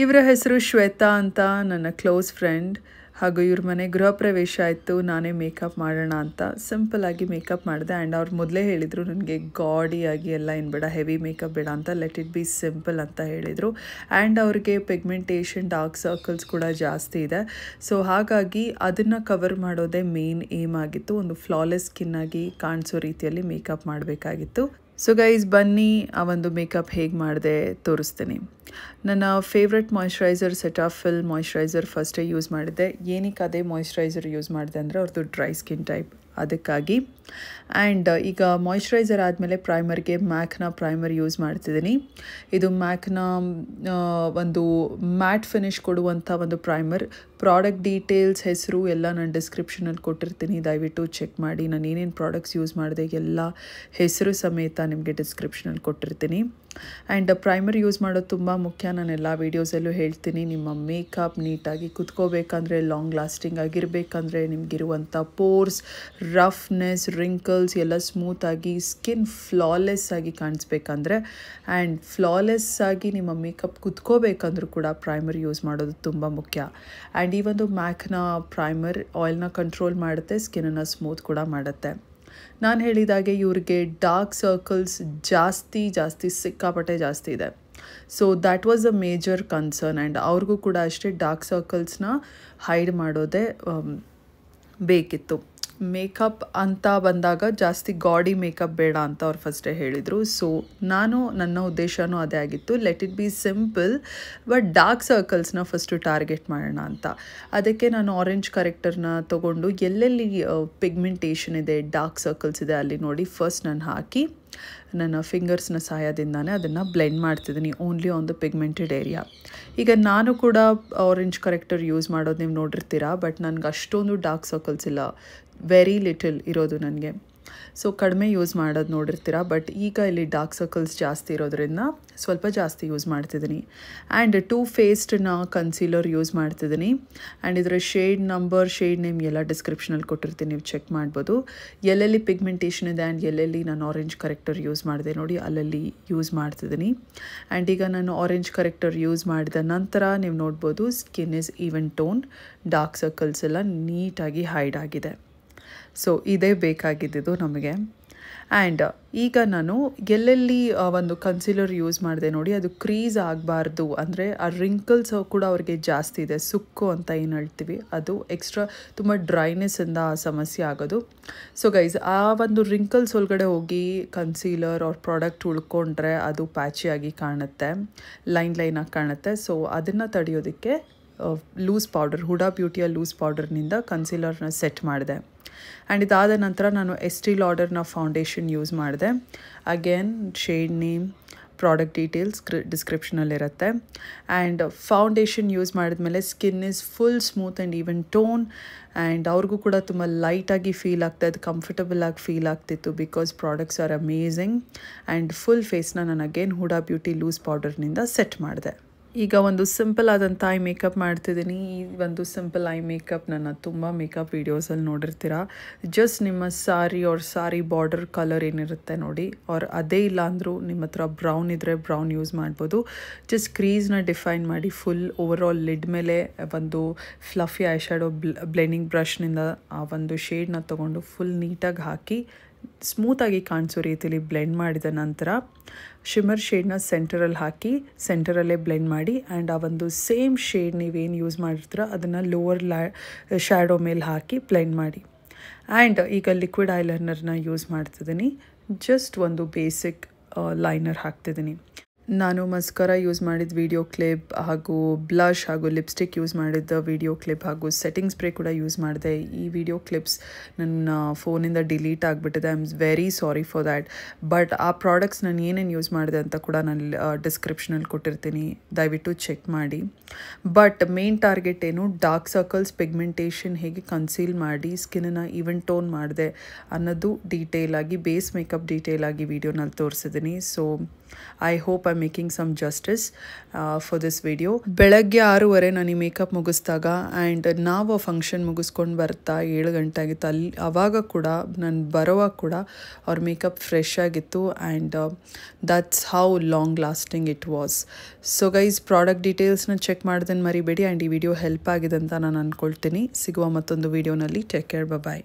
ಇವರ ಹೆಸರು ಶ್ವೇತಾ ಅಂತ, ನನ್ನ ಕ್ಲೋಸ್ ಫ್ರೆಂಡ್. ಹಾಗೂ ಇವ್ರ ಮನೆ ಗೃಹ ಪ್ರವೇಶ ಆಯಿತು. ನಾನೇ ಮೇಕಪ್ ಮಾಡೋಣ ಅಂತ ಸಿಂಪಲ್ಲಾಗಿ ಮೇಕಪ್ ಮಾಡಿದೆ. ಆ್ಯಂಡ್ ಅವ್ರು ಮೊದಲೇ ಹೇಳಿದರು ನನಗೆ ಗಾಡಿಯಾಗಿ ಎಲ್ಲ ಏನು ಬೇಡ, ಹೆವಿ ಮೇಕಪ್ ಬೇಡ ಅಂತ, ಲೆಟ್ ಇಟ್ ಬಿ ಸಿಂಪಲ್ ಅಂತ ಹೇಳಿದರು. ಆ್ಯಂಡ್ ಅವ್ರಿಗೆ ಪಿಗ್ಮೆಂಟೇಷನ್, ಡಾರ್ಕ್ ಸರ್ಕಲ್ಸ್ ಕೂಡ ಜಾಸ್ತಿ ಇದೆ. ಸೊ ಹಾಗಾಗಿ ಅದನ್ನು ಕವರ್ ಮಾಡೋದೇ ಮೇನ್ ಏಮ್ ಆಗಿತ್ತು. ಒಂದು ಫ್ಲಾಲೆಸ್ ಸ್ಕಿನ್ನಾಗಿ ಕಾಣಿಸೋ ರೀತಿಯಲ್ಲಿ ಮೇಕಪ್ ಮಾಡಬೇಕಾಗಿತ್ತು. ಸೊ ಗೈಸ್, ಬನ್ನಿ ಆ ಒಂದು ಮೇಕಪ್ ಹೇಗೆ ಮಾಡಿದೆ ತೋರಿಸ್ತೀನಿ. ನನ್ನ ಫೇವ್ರೆಟ್ ಮಾಯ್ಶ್ಚರೈಸರ್ ಸೆಟಾಫಿಲ್ ಮಾಯ್ಶ್ಚರೈಸರ್ ಫಸ್ಟೇ ಯೂಸ್ ಮಾಡಿದ್ದೆ. ಏನಕ್ಕೆ ಅದೇ ಮಾಯ್ಶ್ಚರೈಸರ್ ಯೂಸ್ ಮಾಡಿದೆ ಅಂದರೆ ಅವ್ರದ್ದು ಡ್ರೈ ಸ್ಕಿನ್ ಟೈಪ್, ಅದಕ್ಕಾಗಿ. ಆ್ಯಂಡ್ ಈಗ ಮಾಯ್ಶ್ಚರೈಸರ್ ಆದಮೇಲೆ ಪ್ರೈಮರ್ಗೆ ಮ್ಯಾಕ್ನ ಪ್ರೈಮರ್ ಯೂಸ್ ಮಾಡ್ತಿದ್ದೀನಿ. ಇದು ಮ್ಯಾಕ್ನ ಒಂದು ಮ್ಯಾಟ್ ಫಿನಿಶ್ ಕೊಡುವಂಥ ಒಂದು ಪ್ರೈಮರ್. ಪ್ರಾಡಕ್ಟ್ ಡೀಟೇಲ್ಸ್, ಹೆಸರು ಎಲ್ಲ ನಾನು ಡಿಸ್ಕ್ರಿಪ್ಷನಲ್ಲಿ ಕೊಟ್ಟಿರ್ತೀನಿ, ದಯವಿಟ್ಟು ಚೆಕ್ ಮಾಡಿ. ನಾನು ಏನೇನು ಪ್ರಾಡಕ್ಟ್ಸ್ ಯೂಸ್ ಮಾಡಿದೆ ಎಲ್ಲ ಹೆಸರು ಸಮೇತ ನಿಮಗೆ ಡಿಸ್ಕ್ರಿಪ್ಷನಲ್ಲಿ ಕೊಟ್ಟಿರ್ತೀನಿ. ಆ್ಯಂಡ್ ಪ್ರೈಮರ್ ಯೂಸ್ ಮಾಡೋದು ತುಂಬ ಮುಖ್ಯ. ನಾನು ಎಲ್ಲ ವೀಡಿಯೋಸಲ್ಲೂ ಹೇಳ್ತೀನಿ, ನಿಮ್ಮ ಮೇಕಪ್ ನೀಟಾಗಿ ಕುತ್ಕೋಬೇಕಂದ್ರೆ, ಲಾಂಗ್ ಲಾಸ್ಟಿಂಗ್ ಆಗಿರಬೇಕಂದ್ರೆ, ನಿಮಗಿರುವಂಥ ಪೋರ್ಸ್, ರಫ್ನೆಸ್, ರಿಂಕಲ್ಸ್ ಎಲ್ಲ ಸ್ಮೂತಾಗಿ, ಸ್ಕಿನ್ ಫ್ಲಾಲೆಸ್ ಆಗಿ ಕಾಣಿಸ್ಬೇಕಂದ್ರೆ, ಆ್ಯಂಡ್ ಫ್ಲಾಲೆಸ್ ಆಗಿ ನಿಮ್ಮ ಮೇಕಪ್ ಕುತ್ಕೋಬೇಕಂದ್ರೂ ಕೂಡ ಪ್ರೈಮರ್ ಯೂಸ್ ಮಾಡೋದು ತುಂಬ ಮುಖ್ಯ. ಆ್ಯಂಡ್ ಈ ಒಂದು ಮ್ಯಾಕ್ನ ಪ್ರೈಮರ್ ಆಯಿಲ್ನ ಕಂಟ್ರೋಲ್ ಮಾಡುತ್ತೆ, ಸ್ಕಿನ್ನನ್ನು ಸ್ಮೂತ್ ಕೂಡ ಮಾಡುತ್ತೆ. ನಾನು ಹೇಳಿದಾಗೆ ಇವ್ರಿಗೆ ಡಾರ್ಕ್ ಸರ್ಕಲ್ಸ್ ಜಾಸ್ತಿ ಸಿಕ್ಕಾಪಟ್ಟೆ ಜಾಸ್ತಿ ಇದೆ. So that was a major concern. And ಅವ್ರಿಗೂ ಕೂಡ ಅಷ್ಟೇ ಡಾರ್ಕ್ ಸರ್ಕಲ್ಸ್ನ ಹೈಡ್ ಮಾಡೋದೇ ಬೇಕಿತ್ತು. ಮೇಕಪ್ ಅಂತ ಬಂದಾಗ ಜಾಸ್ತಿ ಗಾಡಿ ಮೇಕಪ್ ಬೇಡ ಅಂತ ಅವ್ರು ಫಸ್ಟೇ ಹೇಳಿದರು. ಸೊ ನನ್ನ ಉದ್ದೇಶನೂ ಅದೇ ಆಗಿತ್ತು, let it be simple but dark ಸರ್ಕಲ್ಸ್ನ ಫಸ್ಟು ಟಾರ್ಗೆಟ್ ಮಾಡೋಣ ಅಂತ. ಅದಕ್ಕೆ ನಾನು ಆರೆಂಜ್ ಕರೆಕ್ಟರ್ನ ತೊಗೊಂಡು ಎಲ್ಲೆಲ್ಲಿ ಪಿಗ್ಮೆಂಟೇಷನ್ ಇದೆ, ಡಾರ್ಕ್ ಸರ್ಕಲ್ಸ್ ಇದೆ ಅಲ್ಲಿ ನೋಡಿ ಫಸ್ಟ್ ನಾನು ಹಾಕಿ ನನ್ನ ಫಿಂಗರ್ಸ್ನ ಸಹಾಯದಿಂದಾನೇ ಅದನ್ನು ಬ್ಲೆಂಡ್ ಮಾಡ್ತಿದ್ದೀನಿ, only on the pigmented area. ಈಗ ನಾನು ಕೂಡ ಆರೆಂಜ್ ಕರೆಕ್ಟರ್ ಯೂಸ್ ಮಾಡೋದು ನೀವು ನೋಡಿರ್ತೀರಾ, ಬಟ್ ನನಗೆ ಅಷ್ಟೊಂದು ಡಾರ್ಕ್ ಸರ್ಕಲ್ಸ್ ಇಲ್ಲ, ವೆರಿ ಲಿಟಲ್ ಇರೋದು ನನಗೆ. ಸೊ ಕಡಿಮೆ ಯೂಸ್ ಮಾಡೋದು ನೋಡಿರ್ತೀರ. ಬಟ್ ಈಗ ಇಲ್ಲಿ ಡಾರ್ಕ್ ಸರ್ಕಲ್ಸ್ ಜಾಸ್ತಿ ಇರೋದ್ರಿಂದ ಸ್ವಲ್ಪ ಜಾಸ್ತಿ ಯೂಸ್ ಮಾಡ್ತಿದ್ದೀನಿ. ಆ್ಯಂಡ್ ಟೂ ಫೇಸ್ಡ್ನ ಕನ್ಸೀಲರ್ ಯೂಸ್ ಮಾಡ್ತಿದ್ದೀನಿ. ಆ್ಯಂಡ್ ಇದರ ಶೇಡ್ ನಂಬರ್, ಶೇಡ್ ನೇಮ್ ಎಲ್ಲ ಡಿಸ್ಕ್ರಿಪ್ಷನಲ್ಲಿ ಕೊಟ್ಟಿರ್ತೀನಿ, ನೀವು ಚೆಕ್ ಮಾಡ್ಬೋದು. ಎಲ್ಲೆಲ್ಲಿ ಪಿಗ್ಮೆಂಟೇಷನ್ ಇದೆ ಆ್ಯಂಡ್ ಎಲ್ಲೆಲ್ಲಿ ನಾನು ಆರೆಂಜ್ ಕರೆಕ್ಟರ್ ಯೂಸ್ ಮಾಡಿದೆ ನೋಡಿ, ಅಲ್ಲಲ್ಲಿ ಯೂಸ್ ಮಾಡ್ತಿದ್ದೀನಿ. ಆ್ಯಂಡ್ ಈಗ ನಾನು ಆರೆಂಜ್ ಕರೆಕ್ಟರ್ ಯೂಸ್ ಮಾಡಿದ ನಂತರ ನೀವು ನೋಡ್ಬೋದು skin is even tone, dark circles ಎಲ್ಲ ನೀಟಾಗಿ ಹೈಡ್ ಆಗಿದೆ. ಸೊ ಇದೇ ಬೇಕಾಗಿದ್ದು ನಮಗೆ. ಆ್ಯಂಡ್ ಈಗ ನಾನು ಎಲ್ಲೆಲ್ಲಿ ಒಂದು ಕನ್ಸೀಲರ್ ಯೂಸ್ ಮಾಡಿದೆ ನೋಡಿ, ಅದು ಕ್ರೀಸ್ ಆಗಬಾರ್ದು, ಅಂದರೆ ಆ ರಿಂಕಲ್ಸ್ ಕೂಡ ಅವ್ರಿಗೆ ಜಾಸ್ತಿ ಇದೆ, ಸುಕ್ಕು ಅಂತ ಏನು ಹೇಳ್ತೀವಿ, ಅದು ಎಕ್ಸ್ಟ್ರಾ ತುಂಬ ಡ್ರೈನೆಸ್ಸಿಂದ ಆ ಸಮಸ್ಯೆ ಆಗೋದು. ಸೊ ಗೈಸ್, ಆ ಒಂದು ರಿಂಕಲ್ಸ್ ಒಳಗಡೆ ಹೋಗಿ ಕನ್ಸೀಲರ್ ಅವ್ರ ಪ್ರಾಡಕ್ಟ್ ಉಳ್ಕೊಂಡ್ರೆ ಅದು ಪ್ಯಾಚಿಯಾಗಿ ಕಾಣುತ್ತೆ, ಲೈನಾಗಿ ಕಾಣುತ್ತೆ. ಸೊ ಅದನ್ನು ತಡೆಯೋದಕ್ಕೆ ಲೂಸ್ ಪೌಡರ್, ಹುಡಾ ಬ್ಯೂಟಿಯ ಲೂಸ್ ಪೌಡರ್ನಿಂದ ಕನ್ಸೀಲರ್ನ ಸೆಟ್ ಮಾಡಿದೆ. ಆ್ಯಂಡ್ ಇದಾದ ನಂತರ ನಾನು ಎಸ್ಟಿ ಲಾಡರ್ನ ಫೌಂಡೇಶನ್ ಯೂಸ್ ಮಾಡಿದೆ. Again shade name, product details ಡಿಸ್ಕ್ರಿಪ್ಷನಲ್ಲಿರುತ್ತೆ. ಆ್ಯಂಡ್ ಫೌಂಡೇಶನ್ ಯೂಸ್ ಮಾಡಿದ್ಮೇಲೆ skin is full smooth and even tone. And ಅವ್ರಿಗೂ ಕೂಡ ತುಂಬ ಲೈಟಾಗಿ ಫೀಲ್ ಆಗ್ತಾಯಿತ್ತು, ಕಂಫರ್ಟಬಲ್ ಆಗಿ ಫೀಲ್ ಆಗ್ತಿತ್ತು, because products are amazing. And full ಫೇಸ್ನ ನಾನು ಅಗೇನ್ ಹುಡಾ ಬ್ಯೂಟಿ ಲೂಸ್ ಪೌಡರ್ನಿಂದ ಸೆಟ್ ಮಾಡಿದೆ. ಈಗ ಒಂದು ಸಿಂಪಲ್ ಆದಂಥ ಐ ಮೇಕಪ್ ಮಾಡ್ತಿದ್ದೀನಿ. ಈ ಒಂದು ಸಿಂಪಲ್ ಐ ಮೇಕಪ್ ನನ್ನ ತುಂಬ ಮೇಕಪ್ ವೀಡಿಯೋಸಲ್ಲಿ ನೋಡಿರ್ತೀರ. ಜಸ್ಟ್ ನಿಮ್ಮ ಸಾರಿ ಬಾರ್ಡರ್ ಕಲರ್ ಏನಿರುತ್ತೆ ನೋಡಿ, ಅವ್ರು ಅದೇ ಇಲ್ಲ ಅಂದರೂ ನಿಮ್ಮ ಹತ್ರ ಬ್ರೌನ್ ಇದ್ದರೆ ಬ್ರೌನ್ ಯೂಸ್ ಮಾಡ್ಬೋದು. ಜಸ್ಟ್ ಕ್ರೀಸ್ನ ಡಿಫೈನ್ ಮಾಡಿ ಫುಲ್ ಓವರ್ ಆಲ್ ಲಿಡ್ ಮೇಲೆ ಒಂದು ಫ್ಲಫಿ ಐ ಶ್ಯಾಡೋ ಬ್ಲೆಂಡಿಂಗ್ ಬ್ರಷ್ನಿಂದ ಆ ಒಂದು ಶೇಡ್ನ ತೊಗೊಂಡು ಫುಲ್ ನೀಟಾಗಿ ಹಾಕಿ ಸ್ಮೂತಾಗಿ ಕಾಣಿಸೋ ರೀತಿಯಲ್ಲಿ ಬ್ಲೆಂಡ್ ಮಾಡಿದ ನಂತರ ಶಿಮ್ಮರ್ ಶೇಡ್ನ ಸೆಂಟರಲ್ಲಿ ಹಾಕಿ ಸೆಂಟರಲ್ಲೇ ಬ್ಲೆಂಡ್ ಮಾಡಿ. ಆ್ಯಂಡ್ ಆ ಒಂದು ಸೇಮ್ ಶೇಡ್ ನೀವೇನು ಯೂಸ್ ಮಾಡಿರ್ತೀರ ಅದನ್ನು ಲೋವರ್ ಶ್ಯಾಡೋ ಮೇಲೆ ಹಾಕಿ ಬ್ಲೆಂಡ್ ಮಾಡಿ. ಆ್ಯಂಡ್ ಈಗ ಲಿಕ್ವಿಡ್ ಐಲೈನರ್ನ ಯೂಸ್ ಮಾಡ್ತಿದ್ದೀನಿ. ಜಸ್ಟ್ ಒಂದು ಬೇಸಿಕ್ ಲೈನರ್ ಹಾಕ್ತಿದ್ದೀನಿ. ನಾನು ಮಸ್ಕರ ಯೂಸ್ ಮಾಡಿದ ವಿಡಿಯೋ ಕ್ಲಿಪ್ ಹಾಗೂ ಬ್ಲಷ್ ಹಾಗೂ ಲಿಪ್ಸ್ಟಿಕ್ ಯೂಸ್ ಮಾಡಿದ್ದ ವಿಡಿಯೋ ಕ್ಲಿಪ್ ಹಾಗೂ ಸೆಟ್ಟಿಂಗ್ ಸ್ಪ್ರೇ ಕೂಡ ಯೂಸ್ ಮಾಡಿದೆ. ಈ ವಿಡಿಯೋ ಕ್ಲಿಪ್ಸ್ ನನ್ನ ಫೋನಿಂದ ಡಿಲೀಟ್ ಆಗಿಬಿಟ್ಟಿದೆ. I am very sorry for that. But ಆ ಪ್ರಾಡಕ್ಟ್ಸ್ ನಾನು ಏನೇನು ಯೂಸ್ ಮಾಡಿದೆ ಅಂತ ಕೂಡ ನಾನು ಡಿಸ್ಕ್ರಿಪ್ಷನಲ್ಲಿ ಕೊಟ್ಟಿರ್ತೀನಿ, ದಯವಿಟ್ಟು ಚೆಕ್ ಮಾಡಿ. ಬಟ್ ಮೇನ್ ಟಾರ್ಗೆಟ್ ಏನು, ಡಾರ್ಕ್ ಸರ್ಕಲ್ಸ್, ಪಿಗ್ಮೆಂಟೇಷನ್ ಹೇಗೆ ಕನ್ಸೀಲ್ ಮಾಡಿ ಸ್ಕಿನ್ನನ್ನು ಈವನ್ ಟೋನ್ ಮಾಡಿದೆ ಅನ್ನೋದು ಡೀಟೇಲಾಗಿ, ಬೇಸ್ ಮೇಕಪ್ ಡೀಟೇಲಾಗಿ ವಿಡಿಯೋನಲ್ಲಿ ತೋರಿಸಿದ್ದೀನಿ. So I hope I making some justice for this video. ಬೆಳಗ್ಗೆ 6:30 ನಾನು ಈ ಮೇಕಪ್ ಮುಗಿಸ್ದಾಗ ಆ್ಯಂಡ್ ನಾವು ಆ ಫಂಕ್ಷನ್ ಮುಗಿಸ್ಕೊಂಡು ಬರ್ತಾ 7 ಗಂಟೆ ಆಗಿತ್ತು. ಆವಾಗ ಕೂಡ ನಾನು ಬರೋವಾಗ ಕೂಡ ಅವ್ರ ಮೇಕಪ್ ಫ್ರೆಶ್ ಆಗಿತ್ತು and that's how long lasting it was. So guys, product ಡೀಟೇಲ್ಸ್ನ ಚೆಕ್ ಮಾಡೋದನ್ನು ಮರಿಬೇಡಿ ಆ್ಯಂಡ್ ಈ ವಿಡಿಯೋ ಹೆಲ್ಪ್ ಆಗಿದೆ ಅಂತ ನಾನು ಅಂದ್ಕೊಳ್ತೀನಿ. ಸಿಗುವ ಮತ್ತೊಂದು ವಿಡಿಯೋನಲ್ಲಿ. ಟೇಕ್ ಕೇರ್, ಬಾಯ್.